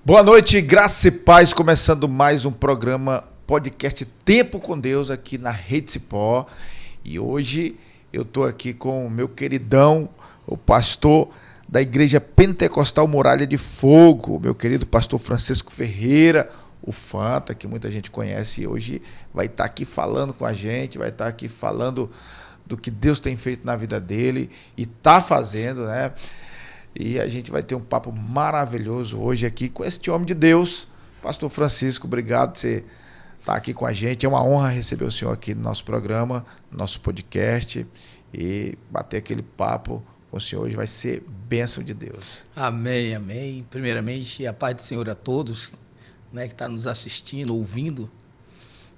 Boa noite, graça e paz, começando mais um programa podcast Tempo com Deus aqui na Rede Cipó. E hoje eu estou aqui com o meu queridão, o pastor da Igreja Pentecostal Muralha de Fogo, meu querido pastor Francisco Ferreira, o Fanta, que muita gente conhece, e hoje vai estar aqui falando com a gente, vai estar aqui falando do que Deus tem feito na vida dele e está fazendo, né? E a gente vai ter um papo maravilhoso hoje aqui com este homem de Deus, pastor Francisco. Obrigado por você estar aqui com a gente. É uma honra receber o senhor aqui no nosso programa, no nosso podcast, e bater aquele papo com o senhor hoje vai ser bênção de Deus. Amém, amém. Primeiramente, a paz do Senhor a todos, né, que estão nos assistindo, ouvindo.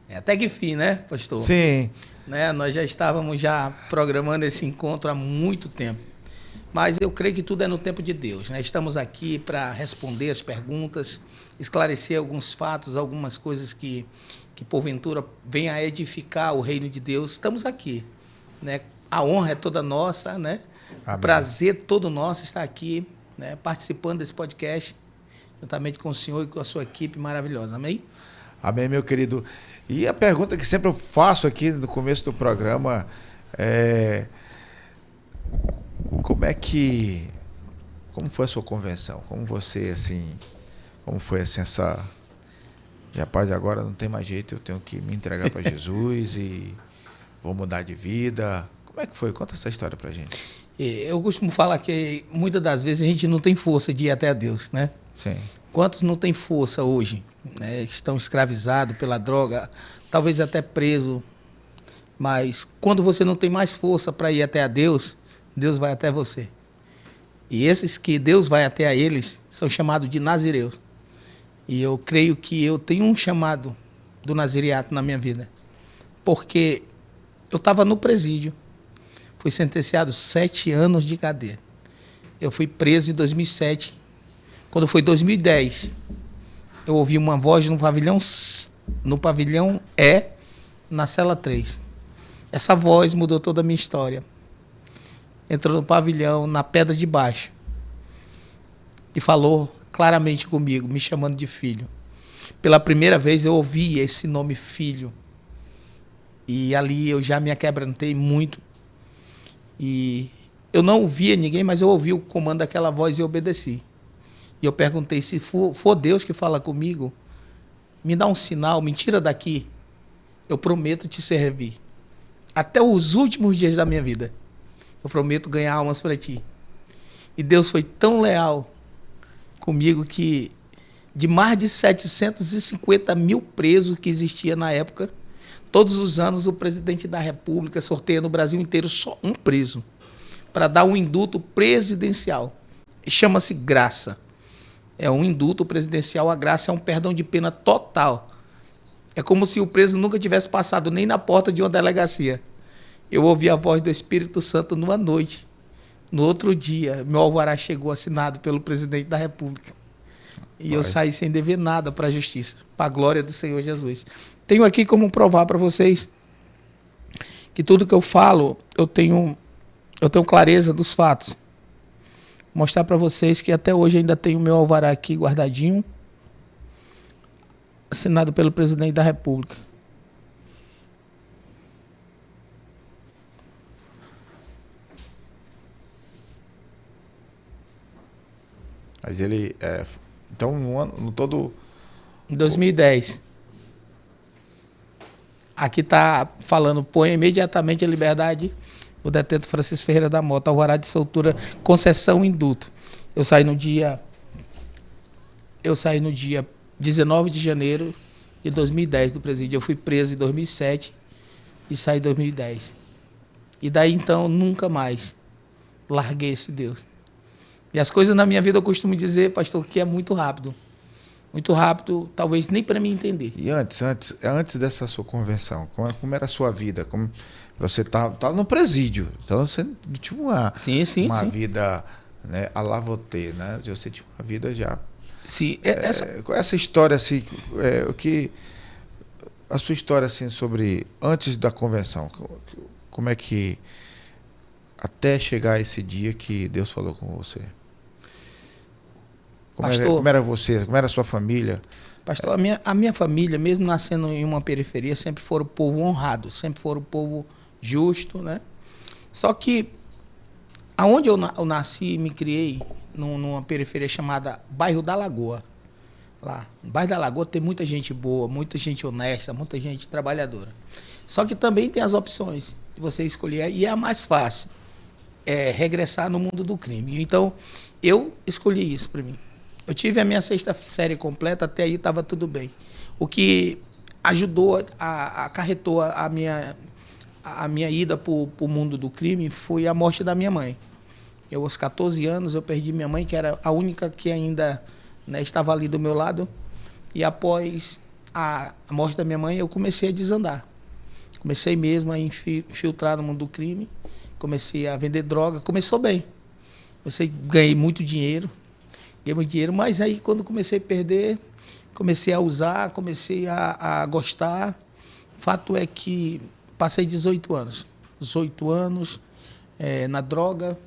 Até que fim, né, pastor? Sim. Né, nós já estávamos programando esse encontro há muito tempo. Mas eu creio que tudo é no tempo de Deus, né? Estamos aqui para responder as perguntas, esclarecer alguns fatos, algumas coisas que porventura venham a edificar o reino de Deus. Estamos aqui, né? A honra é toda nossa, né? Amém. O prazer todo nosso estar aqui, né? Participando desse podcast, juntamente com o senhor e com a sua equipe maravilhosa. Amém? Amém, meu querido. E a pergunta que sempre eu faço aqui no começo do programa é... Como foi a sua convenção? Como você, assim... Como foi, assim, essa... Rapaz, agora não tem mais jeito, eu tenho que me entregar para Jesus e vou mudar de vida. Como é que foi? Conta essa história pra gente. Eu costumo falar que muitas das vezes a gente não tem força de ir até a Deus, né? Sim. Quantos não têm força hoje, né? Estão escravizados pela droga, talvez até preso. Mas quando você não tem mais força para ir até a Deus, Deus vai até você. E esses que Deus vai até a eles são chamados de nazireus. E eu creio que eu tenho um chamado do nazireato na minha vida. Porque eu estava no presídio. Fui sentenciado 7 anos de cadeia. Eu fui preso em 2007. Quando foi 2010, eu ouvi uma voz no pavilhão E, na cela 3. Essa voz mudou toda a minha história. Entrou no pavilhão, na pedra de baixo, e falou claramente comigo, me chamando de filho. Pela primeira vez eu ouvi esse nome filho. E ali eu já me aquebrantei muito. E eu não ouvia ninguém, mas eu ouvi o comando daquela voz e obedeci. E eu perguntei, se for Deus que fala comigo, me dá um sinal, me tira daqui. Eu prometo te servir. Até os últimos dias da minha vida. Eu prometo ganhar almas para ti. E Deus foi tão leal comigo que de mais de 750 mil presos que existia na época, todos os anos o presidente da República sorteia no Brasil inteiro só um preso para dar um indulto presidencial. Chama-se graça. É um indulto presidencial. A graça é um perdão de pena total. É como se o preso nunca tivesse passado nem na porta de uma delegacia. Eu ouvi a voz do Espírito Santo numa noite. No outro dia, meu alvará chegou assinado pelo presidente da República. E eu saí sem dever nada para a justiça, para a glória do Senhor Jesus. Tenho aqui como provar para vocês que tudo que eu falo, eu tenho clareza dos fatos. Mostrar para vocês que até hoje ainda tenho o meu alvará aqui guardadinho, assinado pelo presidente da República. Mas ele... então, no todo... Em 2010. Aqui está falando, põe imediatamente a liberdade o detento Francisco Ferreira da Mota, alvará de soltura, concessão indulto. Eu saí no dia 19 de janeiro de 2010 do presídio. Eu fui preso em 2007 e saí em 2010. E daí então nunca mais larguei esse Deus. E as coisas na minha vida eu costumo dizer, pastor, que é muito rápido. Muito rápido, talvez nem para mim entender. E antes dessa sua conversão, como era a sua vida? Como você estava no presídio, então você não tinha uma vida, né, à la Votê, né? Você tinha uma vida já. Sim, essa história assim, a sua história assim sobre antes da conversão, como é que até chegar esse dia que Deus falou com você? Pastor, como era você? Como era a sua família? pastor, a minha família, mesmo nascendo em uma periferia, sempre foram povo honrado, sempre foram povo justo, né? Só que aonde eu nasci e me criei, numa periferia chamada Bairro da Lagoa. Lá, no Bairro da Lagoa tem muita gente boa, muita gente honesta, muita gente trabalhadora. Só que também tem as opções de você escolher, e é a mais fácil, regressar no mundo do crime. Então, eu escolhi isso para mim. Eu tive a minha 6ª série completa, até aí estava tudo bem. O que ajudou, acarretou a minha ida para o mundo do crime foi a morte da minha mãe. Eu, aos 14 anos, eu perdi minha mãe, que era a única que ainda, né, estava ali do meu lado. E após a morte da minha mãe, eu comecei a desandar. Comecei mesmo a infiltrar no mundo do crime. Comecei a vender droga. Começou bem. Ganhei muito dinheiro. Mas aí, quando comecei a perder, comecei a usar, comecei a gostar. Fato é que passei 18 anos. 18 anos na droga,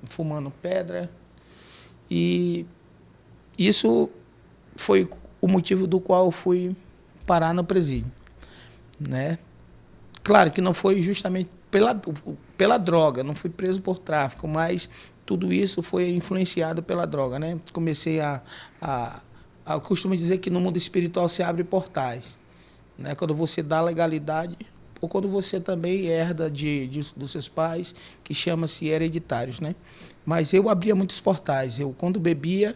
fumando pedra. E isso foi o motivo do qual eu fui parar no presídio, né? Claro que não foi justamente pela droga, não fui preso por tráfico, mas tudo isso foi influenciado pela droga, né? Comecei eu costumo dizer que no mundo espiritual se abre portais, né? Quando você dá legalidade, ou quando você também herda dos seus pais, que chama-se hereditários, né? Mas eu abria muitos portais. Eu, quando bebia,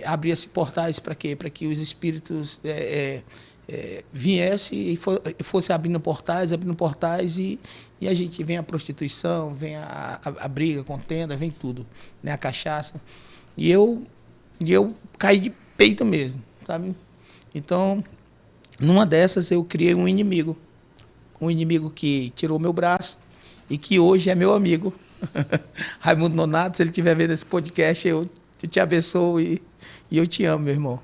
abria-se portais para quê? Para que os espíritos viessem e fossem abrindo portais, e a gente vem a prostituição, vem a briga, a contenda, vem tudo, né? A cachaça. E eu caí de peito mesmo, sabe? Então, numa dessas, eu criei um inimigo que tirou meu braço e que hoje é meu amigo. Raimundo Nonato, se ele estiver vendo esse podcast, eu te abençoo e eu te amo, meu irmão.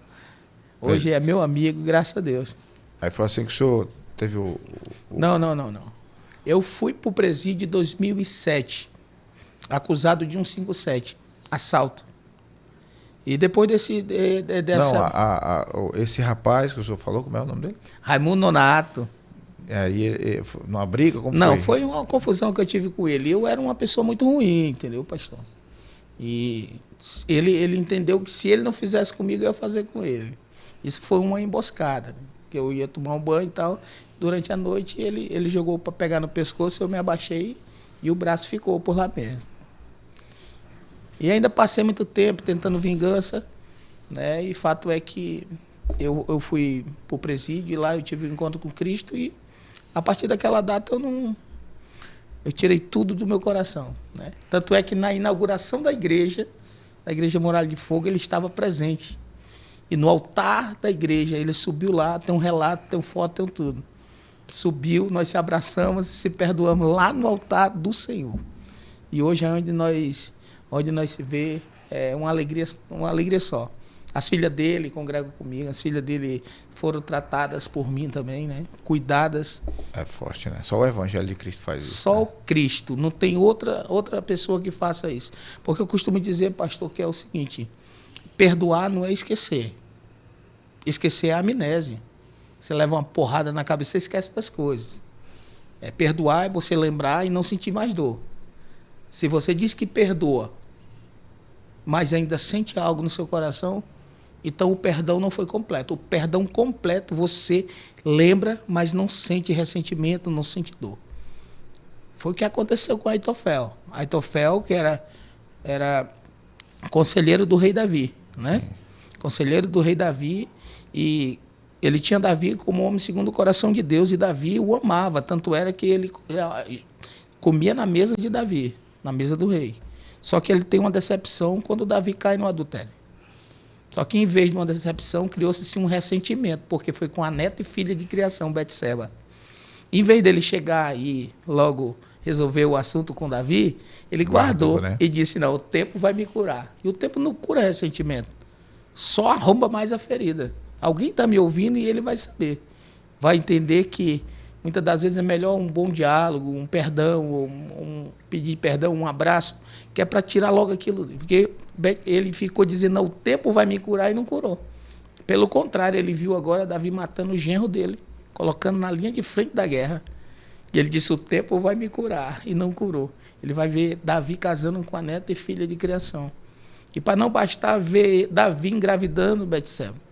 Hoje é meu amigo, graças a Deus. Aí foi assim que o senhor teve o... Não. Eu fui pro presídio em 2007, acusado de 157, assalto. E depois dessa... Não, esse rapaz que o senhor falou, como é o nome dele? Raimundo Nonato. Aí, numa briga, como não, foi? Foi uma confusão que eu tive com ele. Eu era uma pessoa muito ruim, entendeu, pastor? E ele entendeu que se ele não fizesse comigo, eu ia fazer com ele. Isso foi uma emboscada, né? Que eu ia tomar um banho e tal. Durante a noite, ele jogou para pegar no pescoço, eu me abaixei e o braço ficou por lá mesmo. E ainda passei muito tempo tentando vingança, né? E fato é que eu fui pro presídio e lá eu tive um encontro com Cristo e a partir daquela data eu tirei tudo do meu coração, né? Tanto é que na inauguração da igreja Muralha de Fogo, ele estava presente. E no altar da igreja, ele subiu lá, tem um relato, tem foto, tem tudo. Subiu, nós se abraçamos e se perdoamos lá no altar do Senhor. E hoje é onde nós se vê, uma alegria só. As filhas dele congregam comigo, as filhas dele foram tratadas por mim também, né? Cuidadas. É forte, né? Só o Evangelho de Cristo faz isso. Só né? o Cristo, não tem outra pessoa que faça isso. Porque eu costumo dizer, pastor, que é o seguinte: perdoar não é esquecer. Esquecer é a amnésia. Você leva uma porrada na cabeça, você esquece das coisas. Perdoar é você lembrar e não sentir mais dor. Se você diz que perdoa, mas ainda sente algo no seu coração, então o perdão não foi completo. O perdão completo, você lembra, mas não sente ressentimento, não sente dor. Foi o que aconteceu com Aitofel. Aitofel, que era conselheiro do rei Davi, né? Sim. Conselheiro do rei Davi, e ele tinha Davi como homem segundo o coração de Deus, e Davi o amava, tanto era que ele comia na mesa de Davi, na mesa do rei. Só que ele tem uma decepção quando Davi cai no adultério. Só que em vez de uma decepção, criou-se um ressentimento, porque foi com a neta e filha de criação, Betseba. Em vez dele chegar e logo resolver o assunto com Davi, ele guardou, né? E disse, não, o tempo vai me curar. E o tempo não cura ressentimento, só arromba mais a ferida. Alguém está me ouvindo e ele vai saber. Vai entender que Muitas das vezes é melhor um bom diálogo, um perdão, pedir perdão, um abraço, que é para tirar logo aquilo. Porque ele ficou dizendo, não, o tempo vai me curar, e não curou. Pelo contrário, ele viu agora Davi matando o genro dele, colocando na linha de frente da guerra. E ele disse, o tempo vai me curar, e não curou. Ele vai ver Davi casando com a neta e filha de criação. E para não bastar ver Davi engravidando Betseba.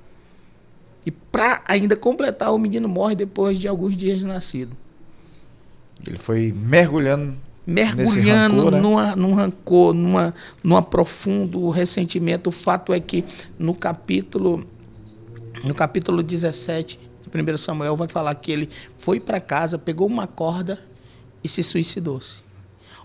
E para ainda completar, o menino morre depois de alguns dias de nascido. Ele foi mergulhando nesse rancor, né? Num rancor, num profundo ressentimento. O fato é que no capítulo 17 de 1 Samuel vai falar que ele foi para casa, pegou uma corda e se suicidou-se.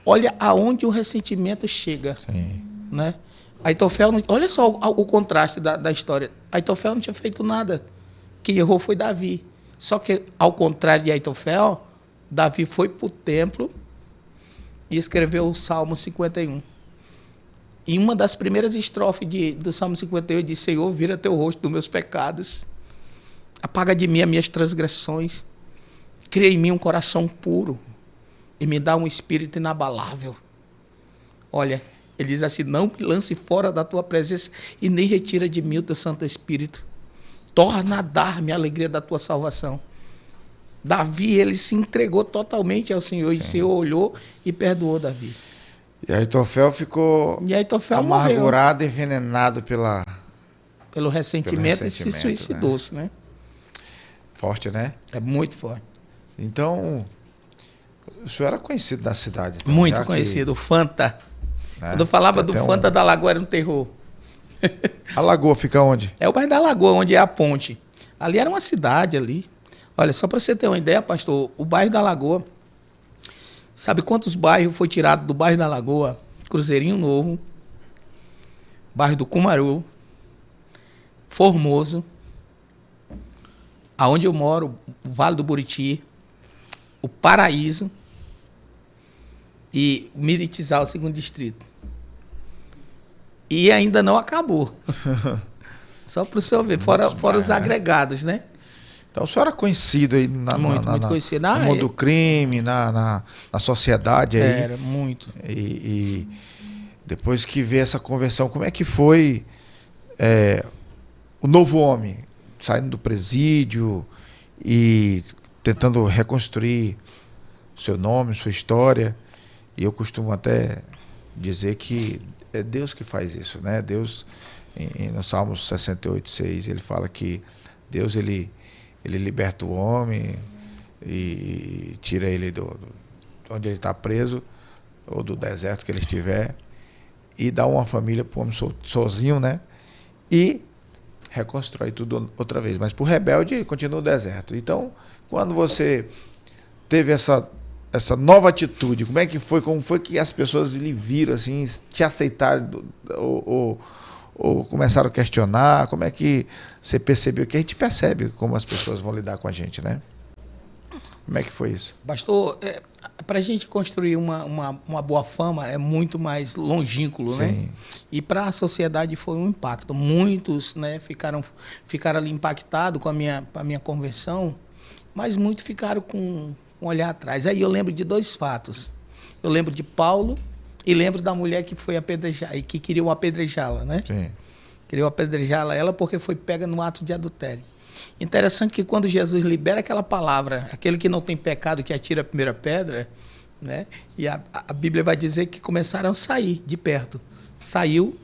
Olha aonde o ressentimento chega. Sim. Né? Aitofel, olha só o contraste da história. Aitofel não tinha feito nada. Quem errou foi Davi. Só que, ao contrário de Aitofel, Davi foi para o templo e escreveu o Salmo 51. E uma das primeiras estrofes do Salmo 51 diz, Senhor, vira teu rosto dos meus pecados, apaga de mim as minhas transgressões, cria em mim um coração puro e me dá um espírito inabalável. Olha, ele diz assim, não me lance fora da tua presença e nem retira de mim o teu Santo Espírito. Torna a dar-me a alegria da tua salvação. Davi, ele se entregou totalmente ao Senhor. Sim. E o Senhor olhou e perdoou Davi. E Aitofel ficou amargurado, envenenado pelo ressentimento e se suicidou-se, né? Forte, né? É muito forte. Então, o senhor era conhecido da cidade? Então, muito conhecido, o Fanta. Né? Quando eu falava do Fanta da Lagoa, era um terror. A Lagoa fica onde? É o bairro da Lagoa, onde é a ponte. Ali era uma cidade ali. Olha, só para você ter uma ideia, pastor, o bairro da Lagoa, sabe quantos bairros foi tirado do bairro da Lagoa? Cruzeirinho Novo, bairro do Cumaru, Formoso, aonde eu moro, o Vale do Buriti, o Paraíso e Miritizal, o segundo distrito. E ainda não acabou. Só para o senhor ver, fora os agregados, né? Então o senhor era conhecido aí muito conhecido. No mundo do crime, na sociedade aí. Era, muito. E depois que veio essa conversão, como é que foi o novo homem? Saindo do presídio e tentando reconstruir seu nome, sua história. E eu costumo até dizer que é Deus que faz isso, né? Deus, no Salmos 68:6, ele fala que Deus, ele liberta o homem e tira ele do onde ele está preso, ou do deserto que ele estiver, e dá uma família para o homem sozinho, né? E reconstrói tudo outra vez. Mas para o rebelde, ele continua no deserto. Então, quando você teve essa nova atitude, como foi que as pessoas lhe viram, assim, te aceitaram ou começaram a questionar? Como é que você percebeu? Que a gente percebe como as pessoas vão lidar com a gente, né? Como é que foi isso? Pastor, para a gente construir uma boa fama é muito mais longínquo, né? E para a sociedade foi um impacto. Muitos, né, ficaram ali impactados com a minha conversão, mas muitos ficaram com um olhar atrás. Aí eu lembro de dois fatos. Eu lembro de Paulo e lembro da mulher que foi apedrejar e que queriam apedrejá-la, né? Sim. Queriam apedrejá-la ela porque foi pega no ato de adultério. Interessante que quando Jesus libera aquela palavra, aquele que não tem pecado que atira a primeira pedra, né? E a Bíblia vai dizer que começaram a sair de perto. Saiu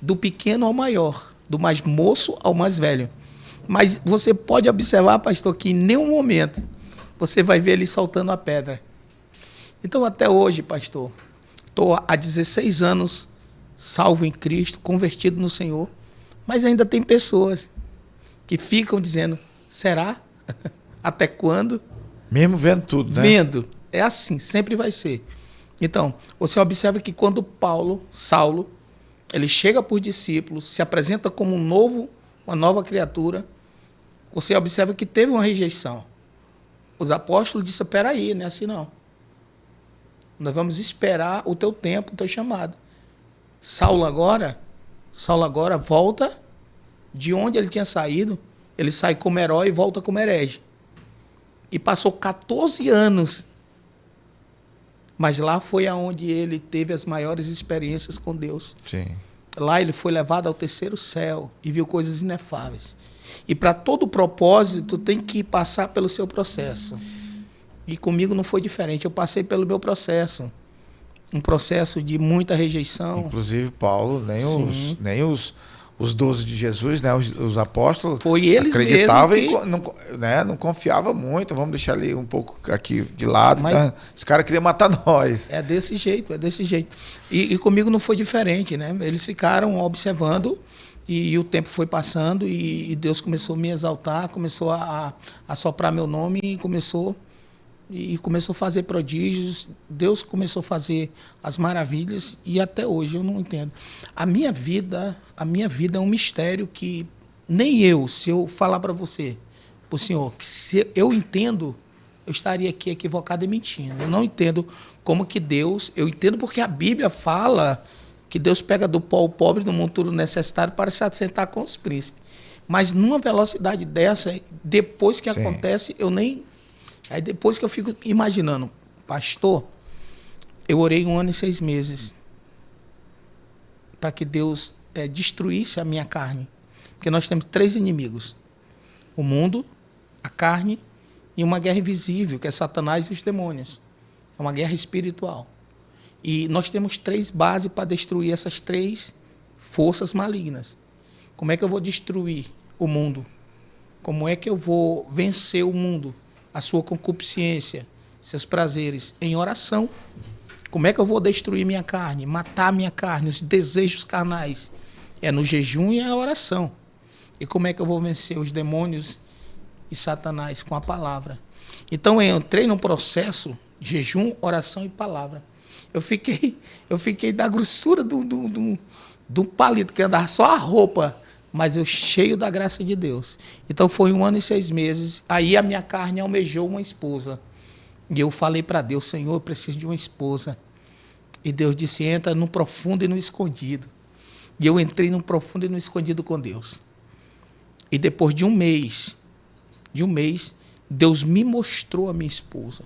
do pequeno ao maior, do mais moço ao mais velho. Mas você pode observar, pastor, que em nenhum momento você vai ver ele soltando a pedra. Então, até hoje, pastor, estou há 16 anos salvo em Cristo, convertido no Senhor, mas ainda tem pessoas que ficam dizendo, será? Até quando? Mesmo vendo tudo, né? Vendo. É assim, sempre vai ser. Então, você observa que quando Saulo, ele chega por discípulos, se apresenta como uma nova criatura, você observa que teve uma rejeição. Os apóstolos disseram, peraí, não é assim não. Nós vamos esperar o teu tempo, o teu chamado. Saulo agora volta de onde ele tinha saído, ele sai como herói e volta como herege. E passou 14 anos. Mas lá foi aonde ele teve as maiores experiências com Deus. Sim. Lá ele foi levado ao terceiro céu e viu coisas inefáveis. E para todo propósito tem que passar pelo seu processo. E comigo não foi diferente. Eu passei pelo meu processo. Um processo de muita rejeição. Inclusive, Paulo, nem os 12 de Jesus, né, os apóstolos, foi eles acreditavam mesmo e não confiavam muito. Vamos deixar ali um pouco aqui de lado. Mas, né? Os caras queriam matar nós. É desse jeito, é desse jeito. E comigo não foi diferente, né? Eles ficaram observando e o tempo foi passando e Deus começou a me exaltar, começou a soprar meu nome e começou a fazer prodígios. Deus começou a fazer as maravilhas e até hoje eu não entendo. A minha vida é um mistério que nem eu, se eu falar para você, para o senhor, que se eu entendo, eu estaria aqui equivocado e mentindo. Eu não entendo como que Deus... Eu entendo porque a Bíblia fala que Deus pega do pó o pobre do monturo necessário para se assentar com os príncipes. Mas numa velocidade dessa, depois que Sim. acontece, eu nem... Aí depois que eu fico imaginando, pastor, eu orei 1 ano e 6 meses para que Deus destruísse a minha carne. Porque nós temos 3 inimigos. O mundo, a carne e uma guerra invisível, que é Satanás e os demônios. É uma guerra espiritual. E nós temos 3 bases para destruir essas 3 forças malignas. Como é que eu vou destruir o mundo? Como é que eu vou vencer o mundo? A sua concupiscência, seus prazeres, em oração. Como é que eu vou destruir minha carne, matar minha carne, os desejos carnais? É no jejum e a oração. E como é que eu vou vencer os demônios e Satanás? Com a palavra. Então eu entrei num processo, jejum, oração e palavra. Eu fiquei da grossura do palito, que andava só a roupa, mas eu cheio da graça de Deus. Então foi 1 ano e 6 meses. Aí a minha carne almejou uma esposa. E eu falei para Deus, Senhor, eu preciso de uma esposa. E Deus disse, entra no profundo e no escondido. E eu entrei no profundo e no escondido com Deus. E depois de um mês, Deus me mostrou a minha esposa.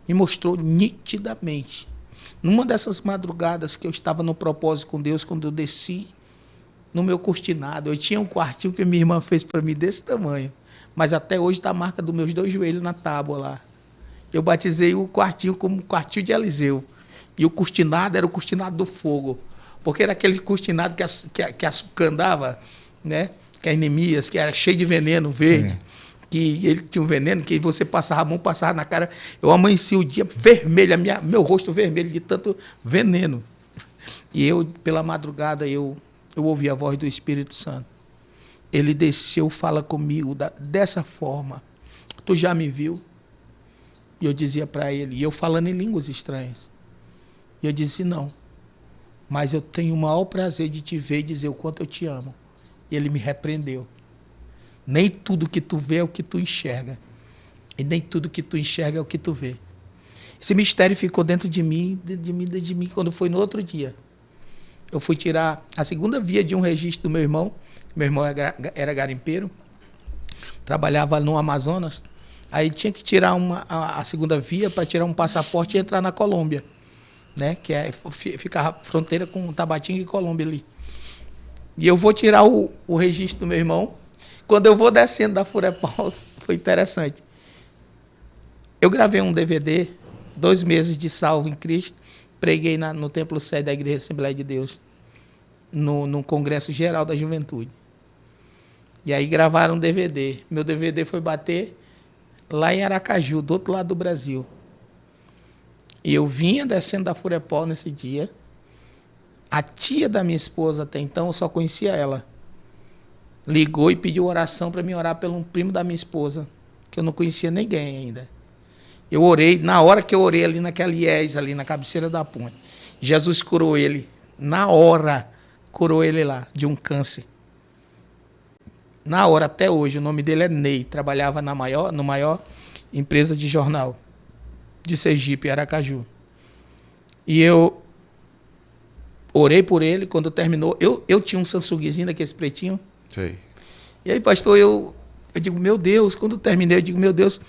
Me mostrou nitidamente. Numa dessas madrugadas que eu estava no propósito com Deus, quando eu desci no meu cortinado, eu tinha um quartinho que minha irmã fez para mim desse tamanho, mas até hoje está a marca dos meus 2 joelhos na tábua lá. Eu batizei o quartinho como quartinho de Eliseu. E o cortinado era o cortinado do fogo, porque era aquele cortinado que a Açúcar andava, né? Que a Enemias, que era cheio de veneno verde. Sim. Que ele tinha um veneno, que você passava a mão, passava na cara. Eu amanheci o dia vermelho, meu rosto vermelho de tanto veneno. E eu, pela madrugada, eu ouvi a voz do Espírito Santo. Ele desceu, fala comigo dessa forma. Tu já me viu? E eu dizia para ele, e eu falando em línguas estranhas. E eu disse, não. Mas eu tenho o maior prazer de te ver e dizer o quanto eu te amo. E ele me repreendeu. Nem tudo que tu vê é o que tu enxerga. E nem tudo que tu enxerga é o que tu vê. Esse mistério ficou dentro de mim, quando foi no outro dia. Eu fui tirar a segunda via de um registro do meu irmão. Meu irmão era garimpeiro, trabalhava no Amazonas. Aí tinha que tirar a segunda via para tirar um passaporte e entrar na Colômbia, né? Que fica a fronteira com Tabatinga e Colômbia ali. E eu vou tirar o registro do meu irmão. Quando eu vou descendo da Furepol, foi interessante. Eu gravei um DVD, 2 meses de salvo em Cristo, preguei no templo sede da Igreja Assembleia de Deus, no Congresso Geral da Juventude. E aí gravaram um DVD. Meu DVD foi bater lá em Aracaju, do outro lado do Brasil. E eu vinha descendo da Furepol nesse dia. A tia da minha esposa, até então, eu só conhecia ela. Ligou e pediu oração para mim orar pelo primo da minha esposa, que eu não conhecia ninguém ainda. Eu orei, na hora que eu orei ali naquela IES, ali na cabeceira da ponte, Jesus curou ele. Na hora, curou ele lá, de um câncer. Na hora, até hoje, o nome dele é Ney, trabalhava no maior empresa de jornal de Sergipe, Aracaju. E eu orei por ele, quando terminou, eu tinha um Samsungzinho daquele pretinho. Sei. E aí, pastor, eu Eu digo, meu Deus, quando eu terminei, eu digo, meu Deus,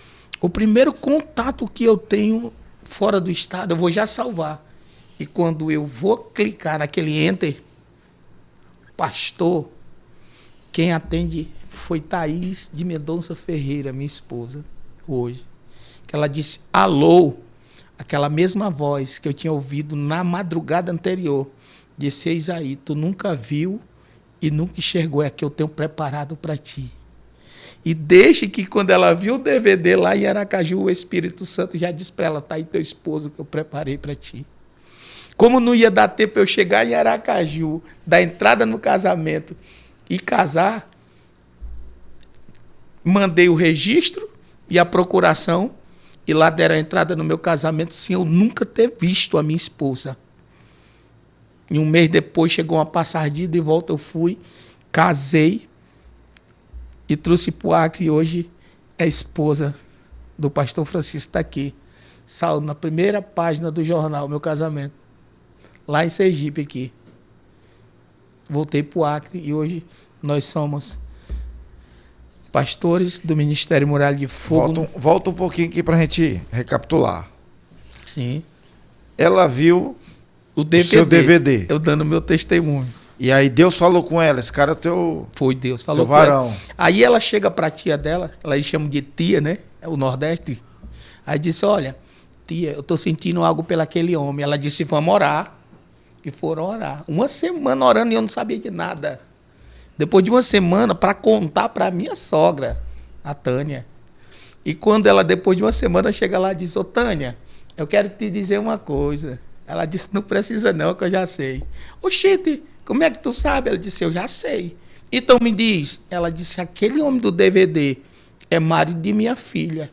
o primeiro contato que eu tenho fora do estado, eu vou já salvar. E quando eu vou clicar naquele enter, pastor, quem atende foi Thaís de Mendonça Ferreira, minha esposa, hoje. Que ela disse, alô, aquela mesma voz que eu tinha ouvido na madrugada anterior. Disse, eis aí, tu nunca viu e nunca enxergou, é que eu tenho preparado para ti. E deixe que quando ela viu o DVD lá em Aracaju, o Espírito Santo já disse para ela, tá aí teu esposo que eu preparei para ti. Como não ia dar tempo eu chegar em Aracaju, dar entrada no casamento e casar, mandei o registro e a procuração e lá deram a entrada no meu casamento sem eu nunca ter visto a minha esposa. E um mês depois chegou uma passagem de ida e volta, eu fui, casei e trouxe para o Acre e hoje é esposa do pastor Francisco, está aqui. Saiu na primeira página do jornal, meu casamento. Lá em Sergipe aqui. Voltei para o Acre e hoje nós somos pastores do Ministério Muralha de Fogo. Volta um pouquinho aqui para a gente recapitular. Sim. Ela viu o seu DVD. Eu dando meu testemunho. E aí Deus falou com ela, esse cara é teu... Foi Deus, falou com varão. Ela. Aí ela chega para a tia dela, ela chama de tia, né? É o Nordeste. Aí disse, olha, tia, eu estou sentindo algo pelo aquele homem. Ela disse, vamos orar. E foram orar. Uma semana orando e eu não sabia de nada. Depois de uma semana, para contar para minha sogra, a Tânia. E quando ela, depois de uma semana, chega lá e diz, ô Tânia, eu quero te dizer uma coisa. Ela disse, não precisa não, que eu já sei. Oxente, como é que tu sabe? Ela disse, eu já sei. Então me diz. Ela disse, aquele homem do DVD é marido de minha filha,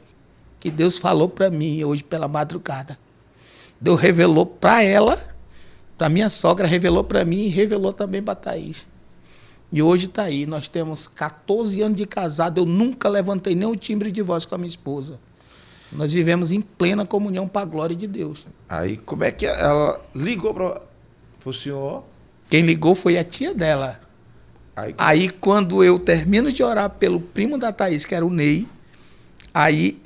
que Deus falou para mim hoje pela madrugada. Deus revelou para ela, para minha sogra, revelou para mim e revelou também para Thaís. E hoje está aí, nós temos 14 anos de casado, eu nunca levantei nem o timbre de voz com a minha esposa. Nós vivemos em plena comunhão para a glória de Deus. Aí como é que ela ligou para o senhor? Quem ligou foi a tia dela. Aí quando eu termino de orar pelo primo da Thaís, que era o Ney, aí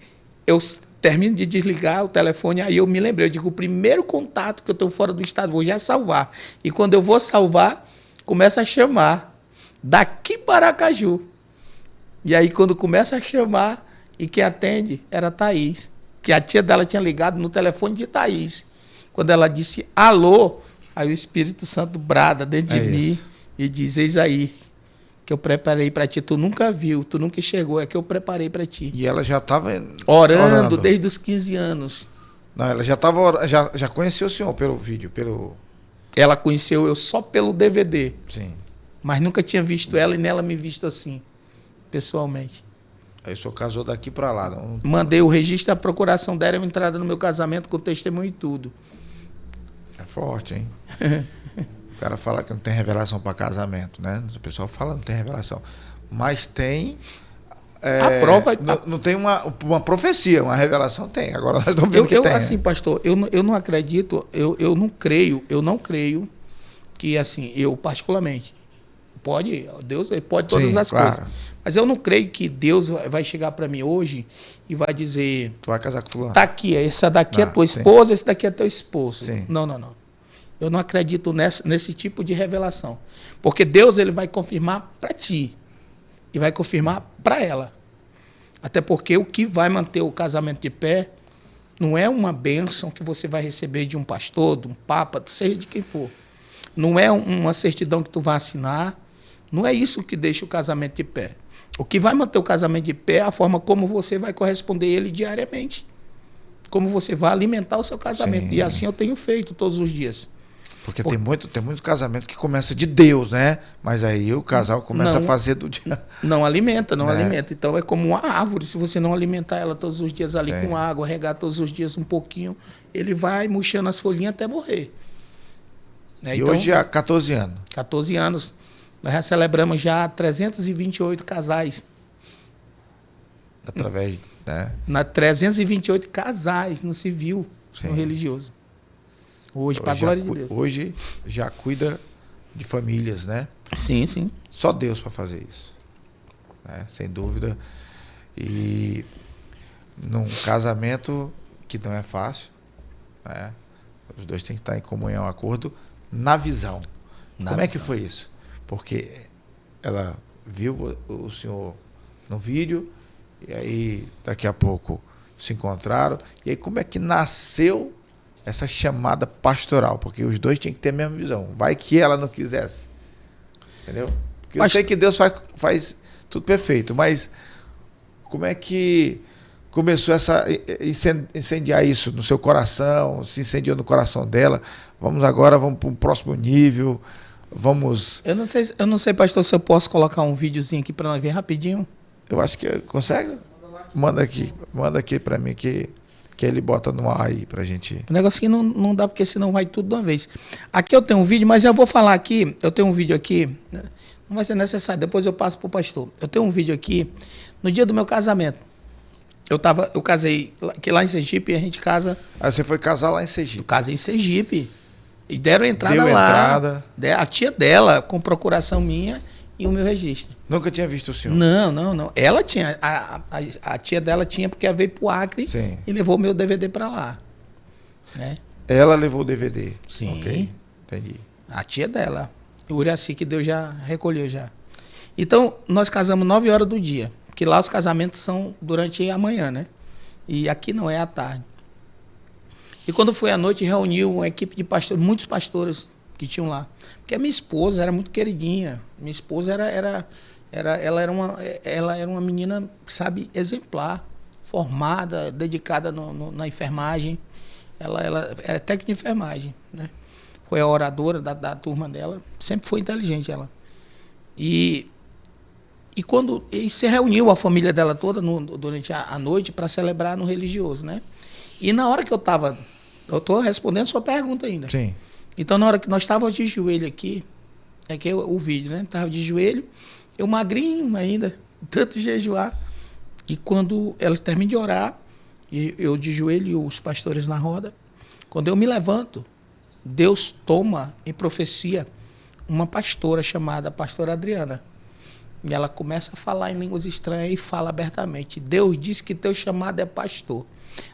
eu termino de desligar o telefone, aí eu me lembrei, eu digo, o primeiro contato que eu estou fora do estado, vou já salvar. E quando eu vou salvar, começa a chamar daqui para Aracaju. E aí quando começa a chamar, e quem atende era a Thaís, que a tia dela tinha ligado no telefone de Thaís. Quando ela disse alô, aí o Espírito Santo brada dentro de mim e diz, eis aí, que eu preparei para ti, tu nunca viu, tu nunca enxergou, é que eu preparei para ti. E ela já estava orando desde os 15 anos. Não, ela já estava, já conheceu o senhor pelo vídeo, Ela conheceu eu só pelo DVD. Sim. Mas nunca tinha visto ela e nela me visto assim, pessoalmente. Aí o senhor casou daqui para lá. Não... Mandei o registro, a procuração deram entrada no meu casamento com testemunho e tudo. É forte, hein? O cara fala que não tem revelação para casamento, né? O pessoal fala que não tem revelação. Mas tem... a prova... Não tem uma profecia, uma revelação tem. Agora nós estamos vendo que tem. Assim, pastor, eu não acredito, eu não creio que, assim, eu particularmente, Deus pode todas as coisas. Mas eu não creio que Deus vai chegar para mim hoje e vai dizer... Tu vai casar com fulano. Tá aqui, essa daqui é tua esposa, esse daqui é teu esposo. Sim. Não. Eu não acredito nesse tipo de revelação. Porque Deus ele vai confirmar para ti e vai confirmar para ela. Até porque o que vai manter o casamento de pé não é uma bênção que você vai receber de um pastor, de um papa, seja de quem for. Não é uma certidão que tu vai assinar. Não é isso que deixa o casamento de pé. O que vai manter o casamento de pé é a forma como você vai corresponder a ele diariamente. Como você vai alimentar o seu casamento. Sim. E assim eu tenho feito todos os dias. Porque tem muito casamento que começa de Deus, né? Mas aí o casal começa a fazer do dia. Não alimenta. Então é como uma árvore. Se você não alimentar ela todos os dias ali com água, regar todos os dias um pouquinho, ele vai murchando as folhinhas até morrer. E então, hoje há 14 anos. 14 anos. Nós já celebramos já 328 casais. Através, né? 328 casais no civil, no religioso. Hoje para a glória de Deus. Hoje já cuida de famílias, né? Sim. Só Deus para fazer isso. né? Sem dúvida. E num casamento que não é fácil, né? Os dois têm que estar em comunhão, acordo, na visão. Como é que foi isso? Porque ela viu o senhor no vídeo, e aí daqui a pouco se encontraram. E aí como é que nasceu essa chamada pastoral? Porque os dois tinham que ter a mesma visão. Vai que ela não quisesse. Entendeu? Porque eu sei que Deus faz tudo perfeito, mas como é que começou essa incendiar isso no seu coração, se incendiou no coração dela? Vamos para um próximo nível. Vamos. Eu não sei, pastor, se eu posso colocar um videozinho aqui para nós ver rapidinho. Eu acho que consegue. Manda aqui para mim que ele bota no ar aí pra gente. O negócio aqui não dá, porque senão vai tudo de uma vez. Aqui eu tenho um vídeo, mas eu vou falar aqui. Eu tenho um vídeo aqui. Não vai ser necessário, depois eu passo pro pastor. Eu tenho um vídeo aqui no dia do meu casamento. Eu casei que lá em Sergipe, a gente casa. Ah, você foi casar lá em Sergipe? Eu casei em Sergipe. E deram entrada lá. A tia dela, com procuração minha e o meu registro. Nunca tinha visto o senhor? Não. Ela tinha. A tia dela tinha, porque ela veio pro Acre. Sim. E levou o meu DVD para lá. Né? Ela levou o DVD? Sim. Ok, entendi. A tia dela. O Uriaci, que Deus já recolheu já. Então, nós casamos 9 horas do dia. Porque lá os casamentos são durante a manhã, né? E aqui não, é à tarde. E quando foi à noite, reuniu uma equipe de pastores, muitos pastores que tinham lá. Porque a minha esposa era muito queridinha. Minha esposa ela era uma menina, sabe, exemplar, formada, dedicada na enfermagem. Ela era técnica de enfermagem, né? Foi a oradora da turma dela. Sempre foi inteligente ela. E quando se reuniu a família dela toda durante a noite para celebrar no religioso, né? E na hora que eu estou respondendo sua pergunta ainda. Sim. Então, na hora que nós estávamos de joelho aqui, o vídeo, né? Estava de joelho, eu magrinho ainda, tanto jejuar. E quando ela termina de orar, e eu de joelho e os pastores na roda, quando eu me levanto, Deus toma em profecia uma pastora chamada Pastora Adriana. E ela começa a falar em línguas estranhas e fala abertamente. Deus disse que teu chamado é pastor.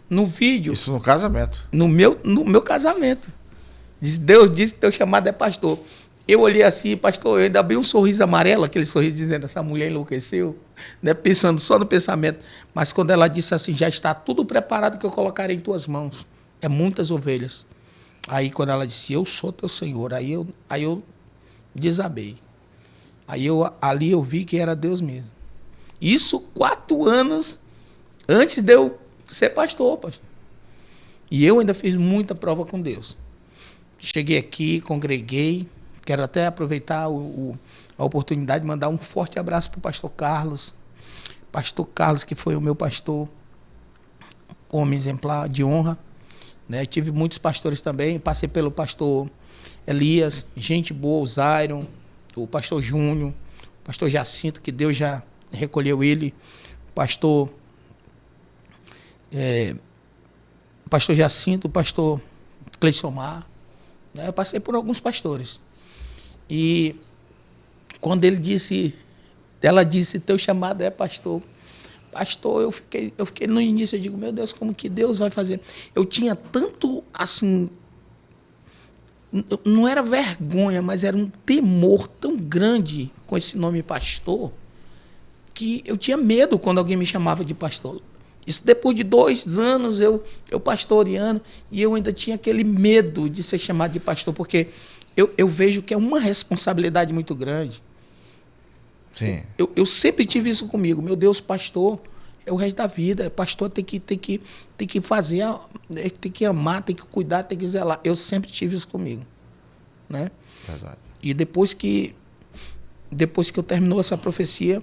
No vídeo... Isso no casamento? No meu casamento. Deus disse que teu chamado é pastor. Eu olhei assim, pastor, eu ainda abri um sorriso amarelo, aquele sorriso dizendo, essa mulher enlouqueceu, né? Pensando só no pensamento. Mas quando ela disse assim, já está tudo preparado que eu colocarei em tuas mãos. É muitas ovelhas. Aí quando ela disse, eu sou teu Senhor, aí eu desabei. Ali eu vi que era Deus mesmo. Isso 4 anos antes de eu ser pastor. E eu ainda fiz muita prova com Deus. Cheguei aqui, congreguei. Quero até aproveitar a oportunidade de mandar um forte abraço para o pastor Carlos. Pastor Carlos, que foi o meu pastor, homem exemplar de honra. Né? Tive muitos pastores também. Passei pelo pastor Elias, gente boa, o Zairon, o pastor Júnior, o pastor Jacinto, que Deus já recolheu ele, o pastor Jacinto, o pastor Cleissomar, né? Eu passei por alguns pastores. E quando ela disse, teu chamado é pastor. Pastor, eu fiquei no início, eu digo, meu Deus, como que Deus vai fazer? Eu tinha tanto, assim, não era vergonha, mas era um temor tão grande com esse nome pastor, que eu tinha medo quando alguém me chamava de pastor. Isso depois de 2 anos eu pastoreando, e eu ainda tinha aquele medo de ser chamado de pastor, porque eu vejo que é uma responsabilidade muito grande. Sim. Eu sempre tive isso comigo. Meu Deus, pastor é o resto da vida. Pastor tem que fazer, tem que amar, tem que cuidar, tem que zelar. Eu sempre tive isso comigo. Né? Exato. E depois que eu terminou essa profecia,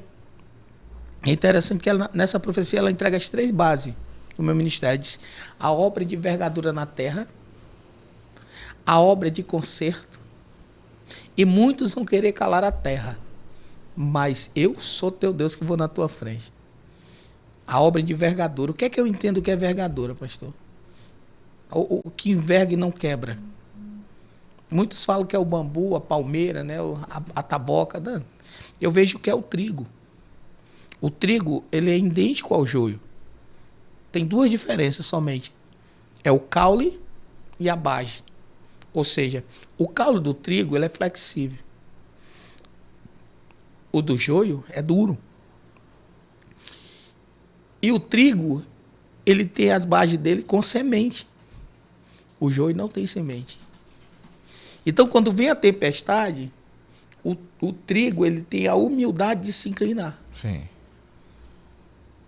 é interessante que nessa profecia ela entrega as 3 bases do meu ministério. Diz, a obra de envergadura na terra, a obra de conserto, e muitos vão querer calar a terra, mas eu sou teu Deus que vou na tua frente. A obra de envergadura. O que é que eu entendo que é envergadura, pastor? O que enverga e não quebra. Muitos falam que é o bambu, a palmeira, né? a taboca. Né? Eu vejo que é o trigo. O trigo, ele é idêntico ao joio. Tem duas diferenças somente. É o caule e a base. Ou seja, o caule do trigo, ele é flexível. O do joio é duro. E o trigo, ele tem as bases dele com semente. O joio não tem semente. Então, quando vem a tempestade, o trigo, ele tem a humildade de se inclinar. Sim.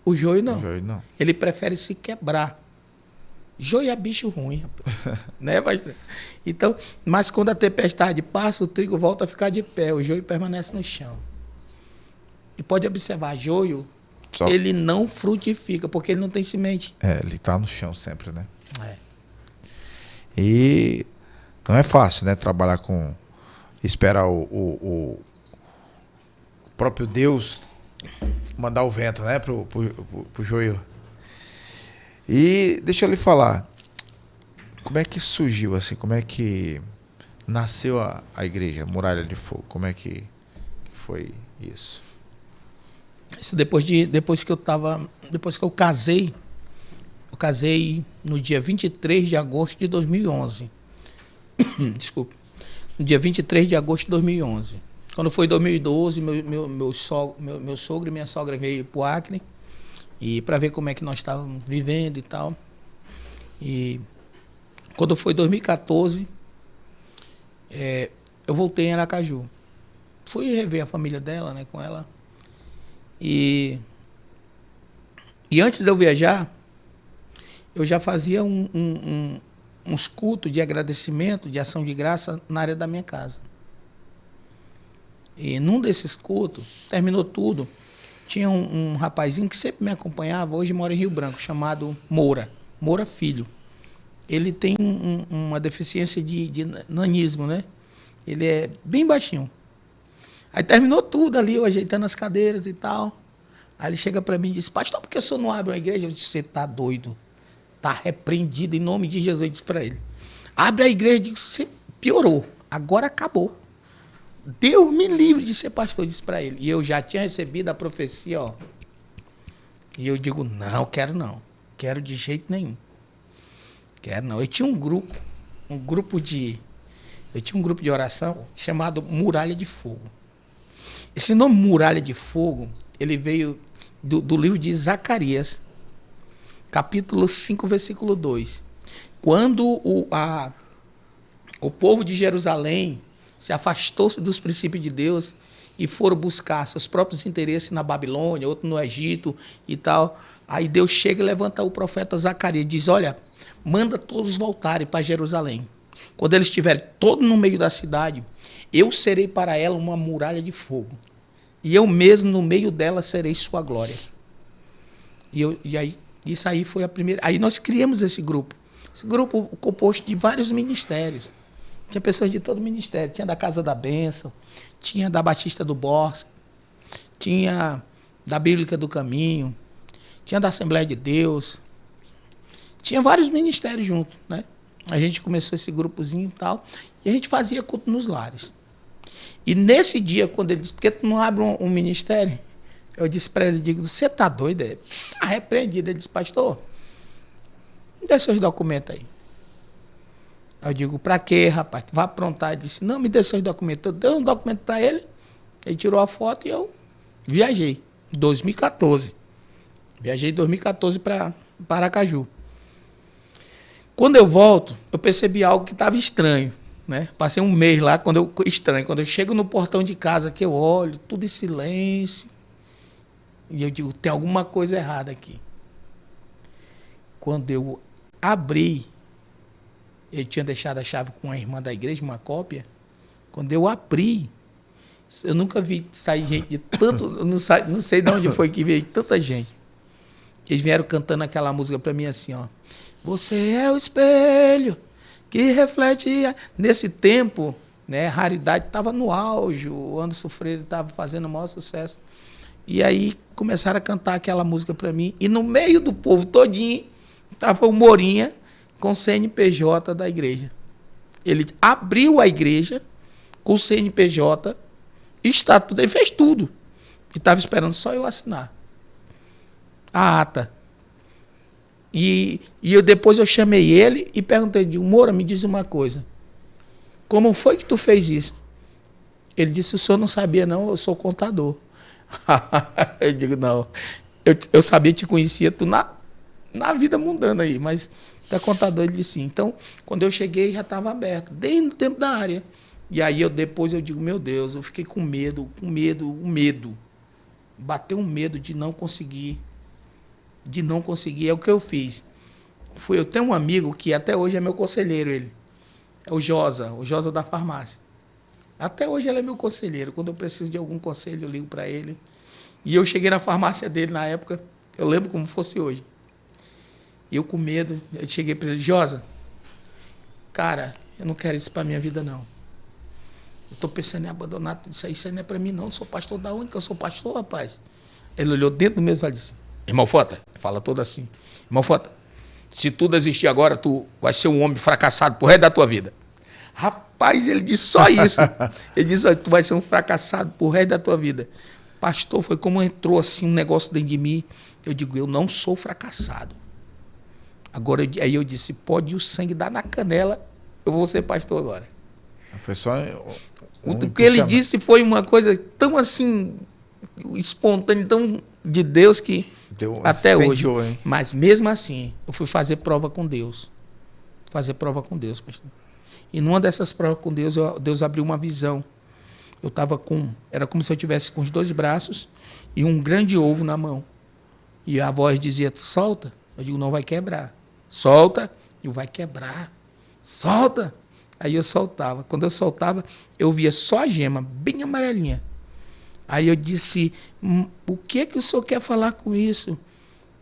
O joio não. O joio não. Ele prefere se quebrar. Joio é bicho ruim, rapaz. Né, pastor? Então, mas quando a tempestade passa, o trigo volta a ficar de pé. O joio permanece no chão. E pode observar, joio, ele não frutifica, porque ele não tem semente. Ele tá no chão sempre, né? É. E não é fácil, né? Trabalhar com... Esperar o próprio Deus mandar o vento, né? Pro joio. E deixa eu lhe falar. Como é que surgiu, assim? Como é que nasceu a igreja, Muralha de Fogo? Como é que foi isso? Isso depois que eu casei. Eu casei no dia 23 de agosto de 2011. Desculpa. No dia 23 de agosto de 2011. Quando foi 2012, meu sogro e minha sogra veio para o Acre e para ver como é que nós estávamos vivendo e tal. E quando foi 2014, eu voltei em Aracaju. Fui rever a família dela, né, com ela. E antes de eu viajar, eu já fazia uns cultos de agradecimento, de ação de graça na área da minha casa. E num desses cultos, terminou tudo, tinha um rapazinho que sempre me acompanhava, hoje mora em Rio Branco, chamado Moura Filho. Ele tem uma deficiência de nanismo, né? Ele é bem baixinho. Aí terminou tudo ali, eu ajeitando as cadeiras e tal. Aí ele chega para mim e diz: pastor, por que o senhor não abre uma igreja? Eu disse: você tá doido. Tá repreendido em nome de Jesus. Eu disse para ele: abre a igreja. Eu disse: você piorou. Agora acabou. Deus me livre de ser pastor. Eu disse para ele. E eu já tinha recebido a profecia, ó. E eu digo: não, quero não. Quero de jeito nenhum. Quero não. Eu tinha um grupo de oração chamado Muralha de Fogo. Esse nome Muralha de Fogo, ele veio do livro de Zacarias, capítulo 5, versículo 2. Quando o povo de Jerusalém se afastou-se dos princípios de Deus e foram buscar seus próprios interesses na Babilônia, outro no Egito e tal, aí Deus chega e levanta o profeta Zacarias e diz: olha, manda todos voltarem para Jerusalém. Quando eles estiverem todos no meio da cidade, eu serei para ela uma muralha de fogo. E eu mesmo no meio dela serei sua glória. E aí, isso aí foi a primeira... Aí nós criamos esse grupo. Esse grupo composto de vários ministérios. Tinha pessoas de todo ministério. Tinha da Casa da Bênção, tinha da Batista do Bosque, tinha da Bíblica do Caminho, tinha da Assembleia de Deus. Tinha vários ministérios juntos, né? A gente começou esse grupozinho e tal, e a gente fazia culto nos lares. E nesse dia, quando ele disse: por que tu não abre um ministério? Eu disse para ele, digo: você tá doido? Tá repreendido. Ele disse: pastor, me dê seus documentos aí. Eu digo: para quê, rapaz? Tu vai aprontar? Ele disse: não, me dê seus documentos. Eu dei um documento para ele, ele tirou a foto e eu viajei. Em 2014. Viajei em 2014 para Aracaju. Quando eu volto, eu percebi algo que estava estranho, né? Passei um mês lá, quando eu chego no portão de casa, que eu olho, tudo em silêncio, e eu digo: tem alguma coisa errada aqui. Quando eu abri, ele tinha deixado a chave com a irmã da igreja, uma cópia. Quando eu abri, eu nunca vi sair gente de tanto, não sei de onde foi que veio tanta gente. Eles vieram cantando aquela música para mim assim, ó: você é o espelho que reflete... Nesse tempo, né, Raridade estava no auge, o Anderson Freire estava fazendo o maior sucesso. E aí começaram a cantar aquela música para mim. E no meio do povo todinho estava o Morinha com o CNPJ da igreja. Ele abriu a igreja com o CNPJ, estatuto, ele fez tudo. E estava esperando só eu assinar. a ata. E depois eu chamei ele e perguntei, Moura, me diz uma coisa. Como foi que tu fez isso? Ele disse, o senhor não sabia não, eu sou contador. Eu digo, não, eu sabia, te conhecia tu na vida mundana aí, mas tu é contador. Ele disse sim. Então, quando eu cheguei, já estava aberto, desde o tempo da área. E aí depois eu digo, meu Deus, eu fiquei com medo. Bateu um medo de não conseguir. É o que eu fiz. Eu tenho um amigo que até hoje é meu conselheiro, ele. É o Josa da farmácia. Até hoje ele é meu conselheiro. Quando eu preciso de algum conselho, eu ligo para ele. E eu cheguei na farmácia dele na época, eu lembro como fosse hoje. Eu com medo, eu cheguei para ele, Josa, cara, eu não quero isso para minha vida não. Eu estou pensando em abandonar tudo isso aí não é para mim não. Eu sou pastor da onde que eu sou pastor, rapaz? Ele olhou dentro do meu olho e disse, irmão Fota, fala todo assim, irmão Fota, se tudo existir agora, tu vai ser um homem fracassado pro resto da tua vida. Rapaz, ele disse só isso. Ele disse, tu vai ser um fracassado pro resto da tua vida. Pastor, foi como entrou assim um negócio dentro de mim. Eu digo, eu não sou fracassado. Agora, aí eu disse, pode o sangue dar na canela, eu vou ser pastor agora. Foi só o que ele disse foi uma coisa tão assim, espontânea, tão de Deus que até hoje. Hein? Mas mesmo assim, eu fui fazer prova com Deus. Pastor. E numa dessas provas com Deus, Deus abriu uma visão. Eu estava era como se eu tivesse com os 2 braços e um grande ovo na mão. E a voz dizia, solta. Eu digo, não vai quebrar. Solta. E vai quebrar. Solta. Aí eu soltava. Quando eu soltava, eu via só a gema, bem amarelinha. Aí eu disse, o que o senhor quer falar com isso?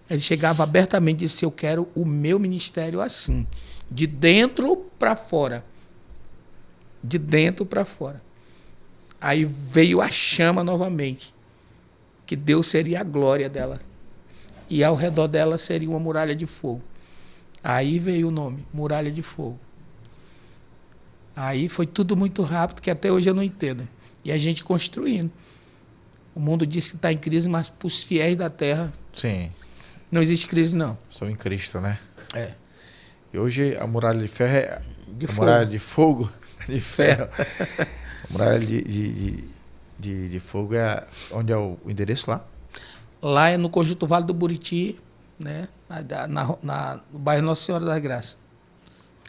Ele chegava abertamente e disse, eu quero o meu ministério assim, de dentro para fora. De dentro para fora. Aí veio a chama novamente, que Deus seria a glória dela. E ao redor dela seria uma muralha de fogo. Aí veio o nome, Muralha de Fogo. Aí foi tudo muito rápido, que até hoje eu não entendo. E a gente construindo. O mundo diz que está em crise, mas para os fiéis da terra, sim, não existe crise, não. São em Cristo, né? É. E hoje a muralha de ferro é muralha de fogo, de ferro. A muralha de fogo é onde é o endereço lá? Lá é no Conjunto Vale do Buriti, né? No bairro Nossa Senhora das Graças.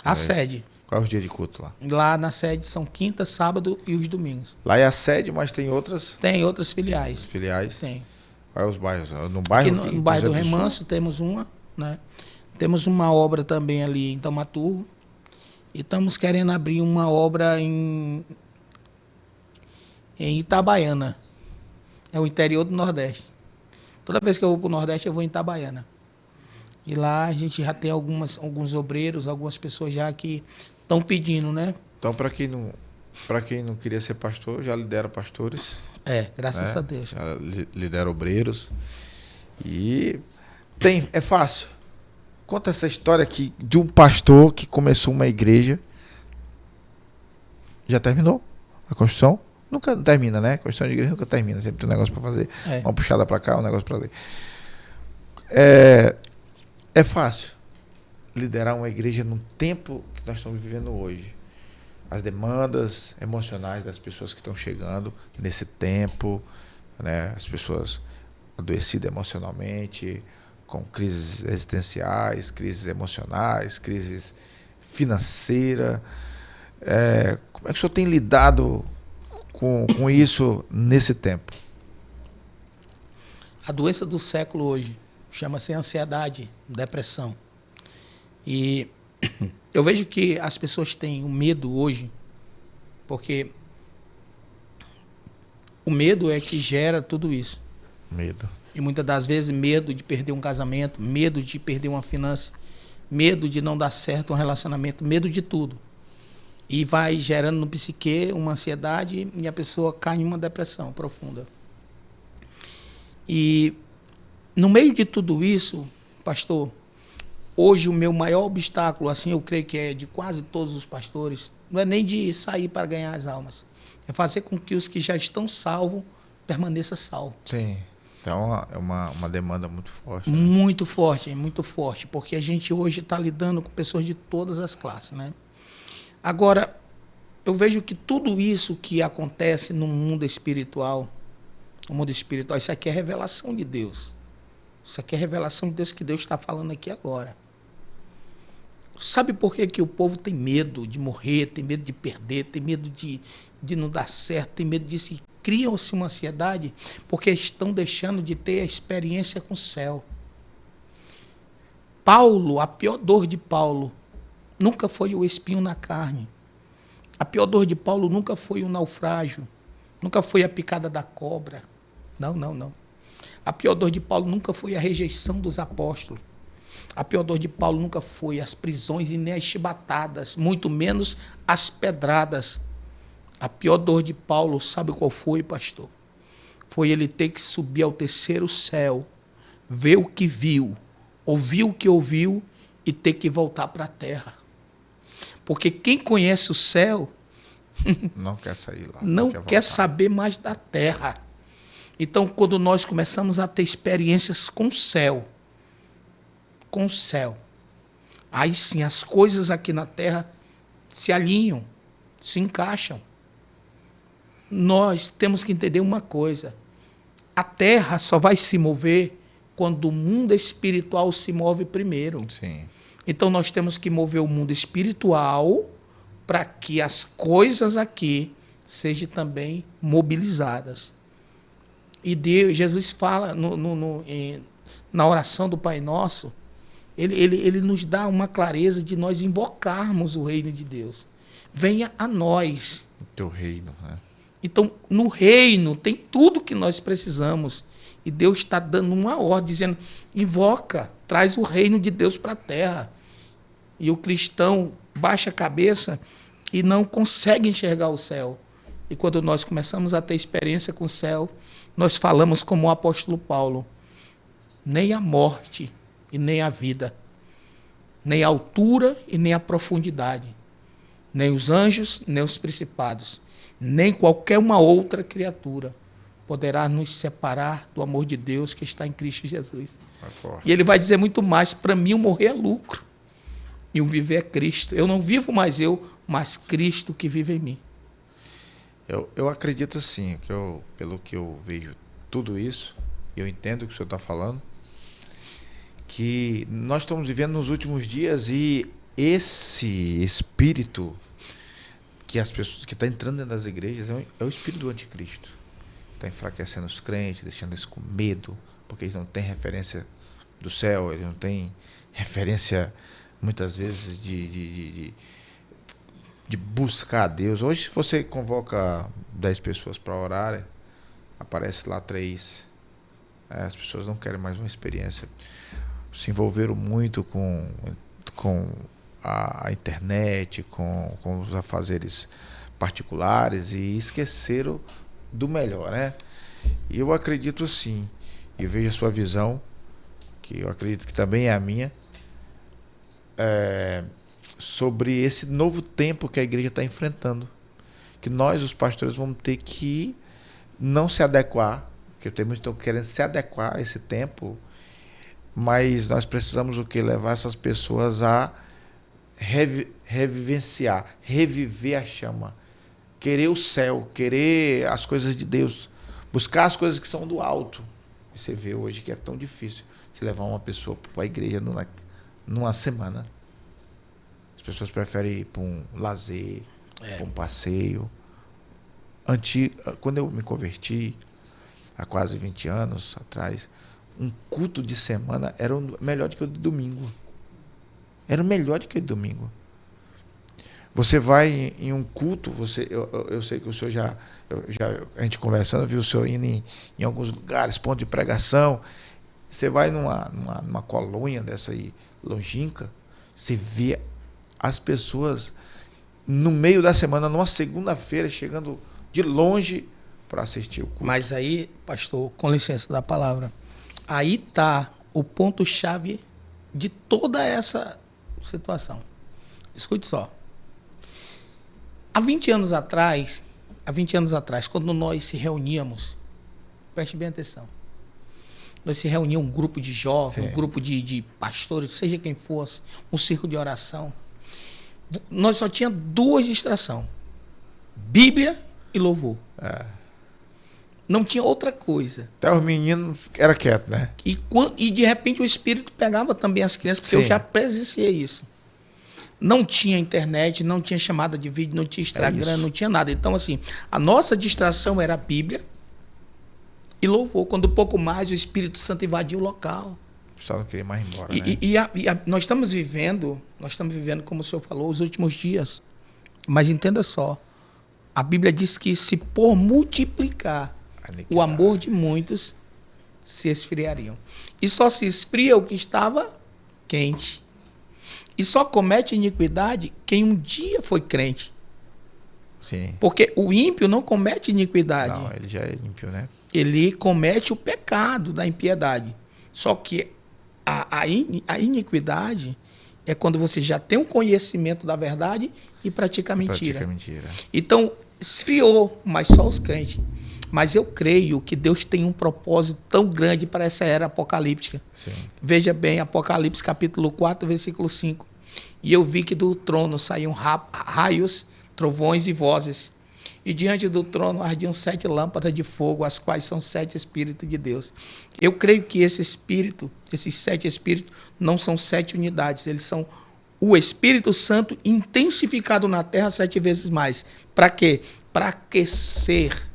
A sede. Qual é o dia de culto lá? Lá na sede são quinta, sábado e os domingos. Lá é a sede, mas tem outras? Tem outras filiais. Filiais? Tem. Quais os bairros? No bairro? Aqui no bairro do Remanso temos uma, né? Temos uma obra também ali em Taumaturgo. E estamos querendo abrir uma obra em Itabaiana. É o interior do Nordeste. Toda vez que eu vou para o Nordeste, eu vou em Itabaiana. E lá a gente já tem alguns obreiros, algumas pessoas já que estão pedindo, né? Então, para quem não queria ser pastor, já lidera pastores. Graças a Deus. Já lidera obreiros. E é fácil. Conta essa história aqui de um pastor que começou uma igreja. Já terminou a construção? Nunca termina, né? A construção de igreja nunca termina. Sempre tem um negócio para fazer. Uma puxada para cá, um negócio para ali. É fácil liderar uma igreja num tempo que nós estamos vivendo hoje. As demandas emocionais das pessoas que estão chegando nesse tempo, né? As pessoas adoecidas emocionalmente, com crises existenciais, crises emocionais, crises financeiras. Como é que o senhor tem lidado com isso nesse tempo? A doença do século hoje chama-se ansiedade, depressão. E eu vejo que as pessoas têm um medo hoje, porque o medo é que gera tudo isso. Medo. E muitas das vezes medo de perder um casamento, medo de perder uma finança, medo de não dar certo um relacionamento, medo de tudo. E vai gerando no psique uma ansiedade e a pessoa cai em uma depressão profunda. E no meio de tudo isso, pastor, hoje o meu maior obstáculo, assim, eu creio que é de quase todos os pastores, não é nem de sair para ganhar as almas. É fazer com que os que já estão salvos permaneçam salvos. Sim. Então é uma demanda muito forte. Né? Muito forte, porque a gente hoje está lidando com pessoas de todas as classes, né? Agora, eu vejo que tudo isso que acontece no mundo espiritual, isso aqui é revelação de Deus. Isso aqui é revelação de Deus que Deus está falando aqui agora. Sabe por que o povo tem medo de morrer, tem medo de perder, tem medo de não dar certo, tem medo de se... Criam-se uma ansiedade porque estão deixando de ter a experiência com o céu. Paulo, a pior dor de Paulo, nunca foi o espinho na carne. A pior dor de Paulo nunca foi o naufrágio, nunca foi a picada da cobra. Não. A pior dor de Paulo nunca foi a rejeição dos apóstolos. A pior dor de Paulo nunca foi as prisões e nem as chibatadas, muito menos as pedradas. A pior dor de Paulo, sabe qual foi, pastor? Foi ele ter que subir ao terceiro céu, ver o que viu, ouvir o que ouviu e ter que voltar para a terra. Porque quem conhece o céu não quer sair lá. Não quer saber mais da terra. Então, quando nós começamos a ter experiências com o céu, aí sim as coisas aqui na terra se alinham, se encaixam. Nós temos que entender uma coisa: a terra só vai se mover quando o mundo espiritual se move primeiro. Sim. Então nós temos que mover o mundo espiritual para que as coisas aqui sejam também mobilizadas. E Jesus fala na oração do Pai Nosso, ele nos dá uma clareza de nós invocarmos o reino de Deus. Venha a nós. O teu reino, né? Então, no reino tem tudo que nós precisamos. E Deus está dando uma ordem, dizendo, invoca, traz o reino de Deus para a terra. E o cristão baixa a cabeça e não consegue enxergar o céu. E quando nós começamos a ter experiência com o céu, nós falamos como o apóstolo Paulo, nem a morte e nem a vida, nem a altura e nem a profundidade, nem os anjos, nem os principados, nem qualquer uma outra criatura poderá nos separar do amor de Deus que está em Cristo Jesus. E ele vai dizer muito mais: para mim o morrer é lucro e o viver é Cristo. Eu não vivo mais eu, mas Cristo que vive em mim. Eu acredito assim, pelo que eu vejo tudo isso, eu entendo o que o senhor está falando, que nós estamos vivendo nos últimos dias e esse espírito que as pessoas que está entrando dentro das igrejas é o espírito do anticristo. Está enfraquecendo os crentes, deixando eles com medo, porque eles não têm referência do céu, eles não têm referência, muitas vezes, de buscar a Deus. Hoje, se você convoca 10 pessoas para orar, aparece lá 3. As pessoas não querem mais uma experiência. Se envolveram muito com a internet, com os afazeres particulares e esqueceram do melhor, né? E eu acredito sim, e vejo a sua visão, que eu acredito que também é a minha, sobre esse novo tempo que a igreja está enfrentando, que nós, os pastores, vamos ter que não se adequar, porque tem muitos que estão querendo se adequar a esse tempo, mas nós precisamos o quê? Levar essas pessoas a revivenciar, reviver a chama, querer o céu, querer as coisas de Deus, buscar as coisas que são do alto. Você vê hoje que é tão difícil se levar uma pessoa para a igreja numa semana. As pessoas preferem ir para um lazer, para um passeio. Quando eu me converti, há quase 20 anos atrás, um culto de semana era melhor do que o de domingo. Era melhor do que o de domingo. Você vai em um culto, eu sei que o senhor a gente conversando, viu o senhor indo em alguns lugares, ponto de pregação. Você vai numa colônia dessa aí, longínqua, você vê as pessoas no meio da semana, numa segunda-feira, chegando de longe para assistir o culto. Mas aí, pastor, com licença da palavra, aí está o ponto-chave de toda essa situação. Escute só. Há 20 anos atrás, quando nós se reuníamos, preste bem atenção, nós se reunia um grupo de jovens, Sim. um grupo de pastores, seja quem fosse, um círculo de oração. Nós só tinha 2 distrações: Bíblia e louvor. Não tinha outra coisa. Até os meninos era quieto, né? E de repente o Espírito pegava também as crianças, porque Sim. eu já presenciei isso. Não tinha internet, não tinha chamada de vídeo, não tinha Instagram, não tinha nada. Então, assim, a nossa distração era a Bíblia e louvor. Quando um pouco mais o Espírito Santo invadiu o local. O pessoal não queria mais ir embora, né? Nós estamos vivendo, como o senhor falou, os últimos dias. Mas entenda só, a Bíblia diz que se por multiplicar o amor de muitos, se esfriariam. E só se esfria o que estava quente. E só comete iniquidade quem um dia foi crente. Sim. Porque o ímpio não comete iniquidade. Não, ele já é ímpio, né? Ele comete o pecado da impiedade. Só que a iniquidade é quando você já tem um conhecimento da verdade e pratica a mentira. Pratica mentira. Então, esfriou, mas só os crentes. Mas eu creio que Deus tem um propósito tão grande para essa era apocalíptica. Sim. Veja bem, Apocalipse capítulo 4, versículo 5. E eu vi que do trono saíam raios, trovões e vozes. E diante do trono ardiam 7 lâmpadas de fogo, as quais são 7 Espíritos de Deus. Eu creio que esses 7 Espíritos, não são 7 unidades, eles são o Espírito Santo intensificado na terra 7 vezes mais. Para quê? Para aquecer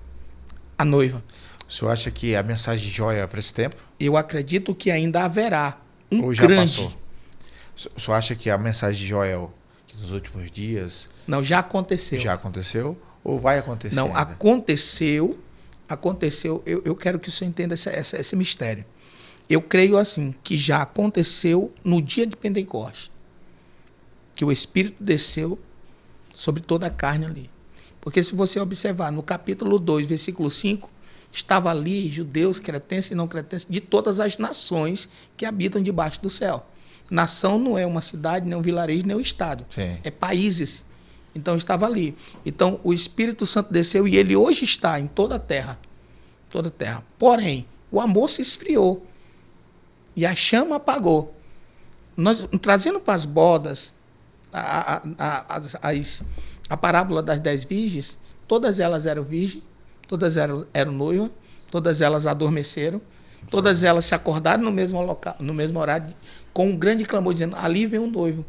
a noiva. O senhor acha que a mensagem de joia é para esse tempo? Eu acredito que ainda haverá um Ou já grande... passou? O senhor acha que a mensagem de Joel, que nos últimos dias... Não, já aconteceu. Já aconteceu? Ou vai acontecer Não, ainda? aconteceu. Eu quero que o senhor entenda esse mistério. Eu creio assim, que já aconteceu no dia de Pentecostes. Que o Espírito desceu sobre toda a carne ali. Porque se você observar, no capítulo 2, versículo 5, estava ali judeus, cretenses e não cretenses, de todas as nações que habitam debaixo do céu. Nação não é uma cidade, nem um vilarejo, nem um estado. Sim. É países. Então, estava ali. Então, o Espírito Santo desceu e ele hoje está em toda a terra. Toda a terra. Porém, o amor se esfriou. E a chama apagou. Nós, trazendo para as bodas a parábola das 10 virgens, todas elas eram virgens, todas eram noivas, todas elas adormeceram, todas elas se acordaram no mesmo local, no mesmo horário, com um grande clamor, dizendo, ali vem um noivo.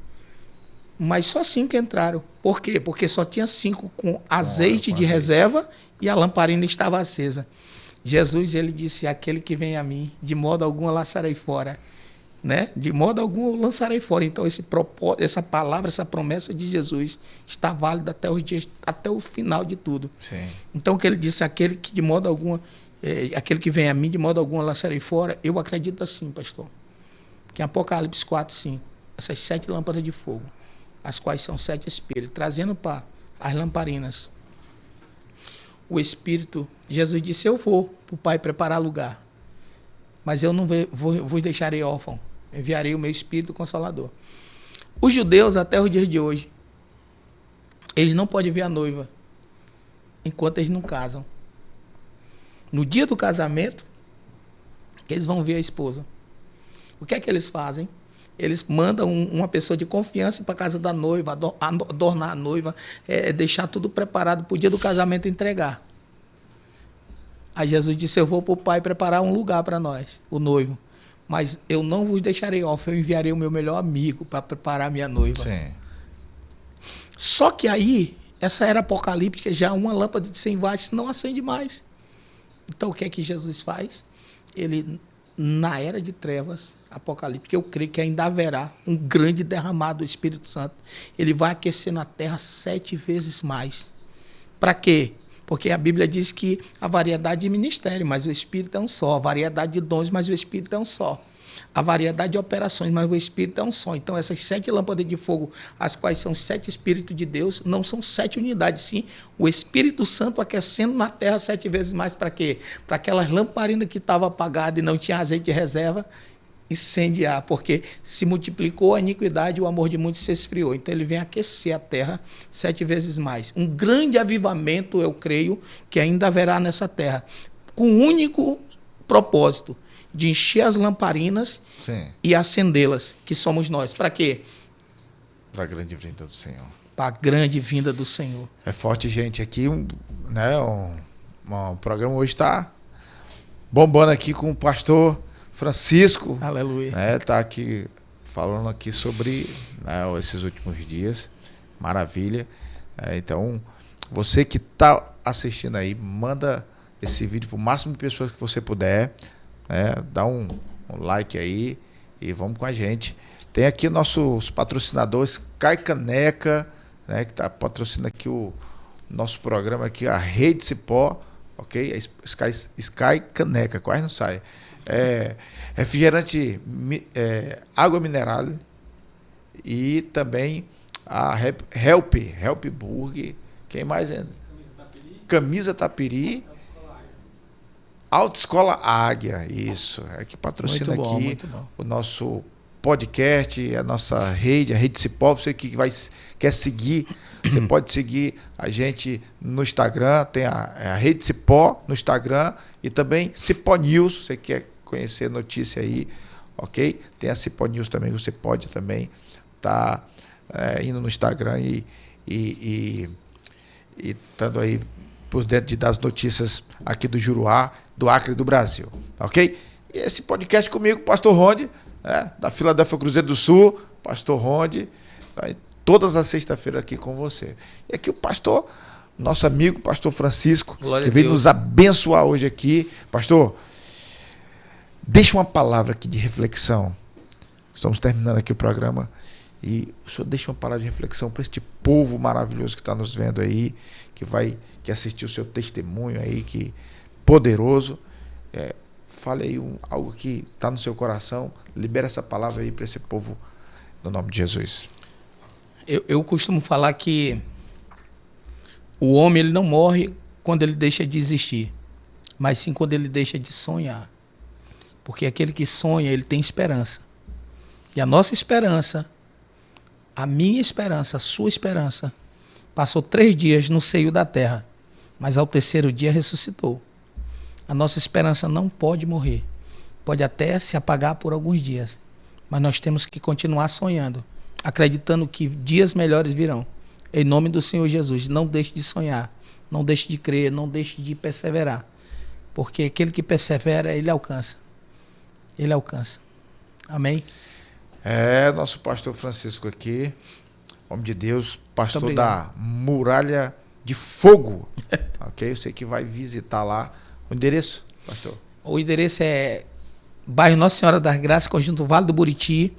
Mas só 5 entraram. Por quê? Porque só tinha 5 com azeite de reserva e a lamparina estava acesa. Jesus, ele disse, aquele que vem a mim, de modo algum eu lançarei fora. Né? De modo algum eu lançarei fora. Então, essa palavra, essa promessa de Jesus está válida até os dias, até o final de tudo. Sim. Então, o que ele disse, aquele que de modo algum, aquele que vem a mim, de modo algum eu lançarei fora, eu acredito assim, pastor. Que em Apocalipse 4, 5, essas 7 lâmpadas de fogo, as quais são 7 espíritos, trazendo para as lamparinas. O Espírito, Jesus disse, eu vou para o Pai preparar lugar, mas eu não vos deixarei órfão, enviarei o meu Espírito Consolador. Os judeus, até os dias de hoje, eles não podem ver a noiva enquanto eles não casam. No dia do casamento, que eles vão ver a esposa. O que é que eles fazem? Eles mandam uma pessoa de confiança para a casa da noiva, adornar a noiva, deixar tudo preparado para o dia do casamento entregar. Aí Jesus disse, eu vou para o Pai preparar um lugar para nós, o noivo. Mas eu não vos deixarei órfão, eu enviarei o meu melhor amigo para preparar a minha noiva. Sim. Só que aí, essa era apocalíptica, já uma lâmpada de 100 watts não acende mais. Então o que é que Jesus faz? Ele, na era de trevas, apocalíptica, eu creio que ainda haverá um grande derramado do Espírito Santo. Ele vai aquecer na terra 7 vezes mais. Para quê? Porque a Bíblia diz que a variedade de ministério, mas o Espírito é um só. A variedade de dons, mas o Espírito é um só. A variedade de operações, mas o Espírito é um só. Então, essas 7 lâmpadas de fogo, as quais são 7 Espíritos de Deus, não são 7 unidades, sim. O Espírito Santo aquecendo na terra 7 vezes mais. Para quê? Para aquelas lamparinas que estavam apagadas e não tinha azeite de reserva, incendiar, porque se multiplicou a iniquidade e o amor de muitos se esfriou. Então ele vem aquecer a terra 7 vezes mais. Um grande avivamento, eu creio, que ainda haverá nessa terra, com um único propósito de encher as lamparinas Sim. e acendê-las, que somos nós. Para quê? Para a grande vinda do Senhor. Para a grande vinda do Senhor. É forte, gente. Aqui, o programa hoje está bombando aqui com o pastor Francisco. Aleluia. Tá aqui falando aqui sobre esses últimos dias. Maravilha. Então, você que está assistindo aí, manda esse vídeo para o máximo de pessoas que você puder. Dá um like aí e vamos com a gente. Tem aqui nossos patrocinadores, Sky Caneca, né, que está patrocinando aqui o nosso programa aqui, a Rede Cipó, ok? Sky Caneca, quase não sai. Refrigerante, água mineral e também a Help Burger. Quem mais ainda? Camisa Tapiri. Autoescola Águia, isso. É que patrocina aqui o nosso podcast, a nossa rede, a Rede Cipó. Você que quer seguir, você pode seguir a gente no Instagram, tem a Rede Cipó no Instagram e também Cipó News, você quer conhecer notícia aí, ok? Tem a Cipó News também, você pode também estar indo no Instagram e estando aí por dentro das notícias aqui do Juruá, do Acre e do Brasil, ok? E esse podcast comigo, Pastor Ronde, da Filadélfia Cruzeiro do Sul, Pastor Ronde, todas as sextas-feiras aqui com você. E aqui o pastor, nosso amigo, Pastor Francisco, Glória que veio nos abençoar hoje aqui. Pastor, deixa uma palavra aqui de reflexão. Estamos terminando aqui o programa. E o senhor deixa uma palavra de reflexão para este povo maravilhoso que está nos vendo aí, que assistiu o seu testemunho aí, que poderoso. Fale aí algo que está no seu coração, libera essa palavra aí para esse povo, no nome de Jesus. Eu costumo falar que o homem ele não morre quando ele deixa de existir, mas sim quando ele deixa de sonhar. Porque aquele que sonha, ele tem esperança. E a nossa esperança, a minha esperança, a sua esperança, passou 3 dias no seio da terra, mas ao 3º dia ressuscitou. A nossa esperança não pode morrer. Pode até se apagar por alguns dias, mas nós temos que continuar sonhando, acreditando que dias melhores virão. Em nome do Senhor Jesus, não deixe de sonhar, não deixe de crer, não deixe de perseverar, porque aquele que persevera, ele alcança. Ele alcança. Amém? Nosso pastor Francisco aqui, homem de Deus, pastor da Muralha de Fogo. Ok? Você que vai visitar lá. O endereço, pastor? O endereço é bairro Nossa Senhora das Graças, conjunto Vale do Buriti,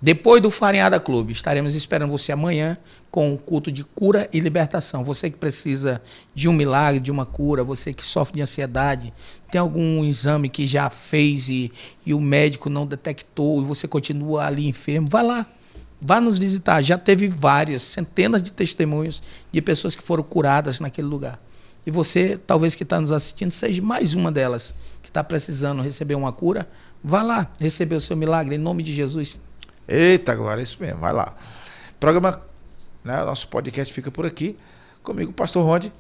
depois do Farinhada Clube. Estaremos esperando você amanhã com o culto de cura e libertação. Você que precisa de um milagre, de uma cura, você que sofre de ansiedade, tem algum exame que já fez e o médico não detectou e você continua ali enfermo, vá lá. Vá nos visitar. Já teve centenas de testemunhos de pessoas que foram curadas naquele lugar. E você, talvez que está nos assistindo, seja mais uma delas que está precisando receber uma cura. Vá lá receber o seu milagre em nome de Jesus. Eita, glória, é isso mesmo. Vai lá. Programa, nosso podcast fica por aqui. Comigo, Pastor Ronde.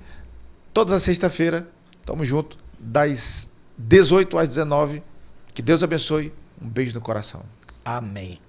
Todas as sexta-feiras, tamo junto, das 18 às 19. Que Deus abençoe. Um beijo no coração. Amém.